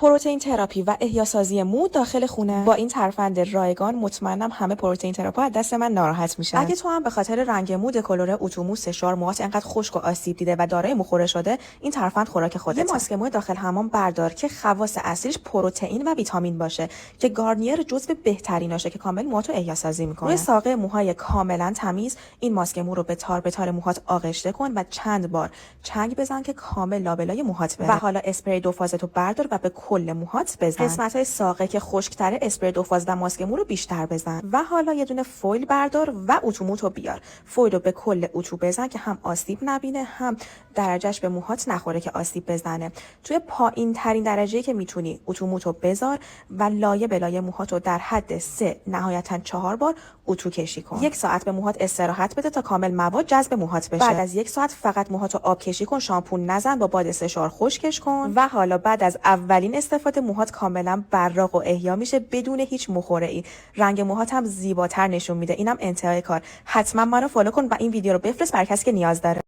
پروتئین تراپی و احیاسازی مو داخل خونه. با این ترفند رایگان مطمئنم همه پروتئین تراپا از دست من ناراحت میشن. اگه تو هم به خاطر رنگ مو، دکولوره، اتومو، سشوار، موهات انقدر خشک و آسیب دیده و دارای موخوره شده، این ترفند خوراک خودته. یه ماسک مو داخل حمام بردار که خواص اصلیش پروتئین و ویتامین باشه که گارنیر جزو بهتریناشه که کامل موهاتو احیاسازی میکنه. روی ساقه موهای کاملا تمیز این ماسک مو رو به تار موهات آغشته کن و چند بار چنگ بزن که کامل لابلای موهات بره. و حالا اسپری 2 فازتو بردار و به کل موهات بزن. قسمت‌های ساقه که خشک‌تره اسپری 2 فاز و ماسک مو رو بیشتر بزن. و حالا یه دونه فویل بردار و اتوموتو بیار. فویل رو به کل اتو بزن که هم آسیب نبینه، هم درجهش به موهات نخوره که آسیب بزنه. توی پایین ترین درجه‌ای که میتونی اتوموتو بذار و لایه به لایه موهاتو در حد 3 نهایتاً 4 بار اتو کشی کن. 1 ساعت به موهات استراحت بده تا کامل مواد جذب موهات بشه. بعد از 1 ساعت فقط موهاتو آب کشی کن، شامپو نزن، با باد سشوار خشکش کن. و حالا بعد از اولین استفاده موهات کاملا براق و احیا میشه بدون هیچ مخوره‌ای. رنگ موهات هم زیباتر نشون میده. اینم انتهای کار. حتما منو فالو کن و این ویدیو رو بفرست برای کسی که نیاز داره.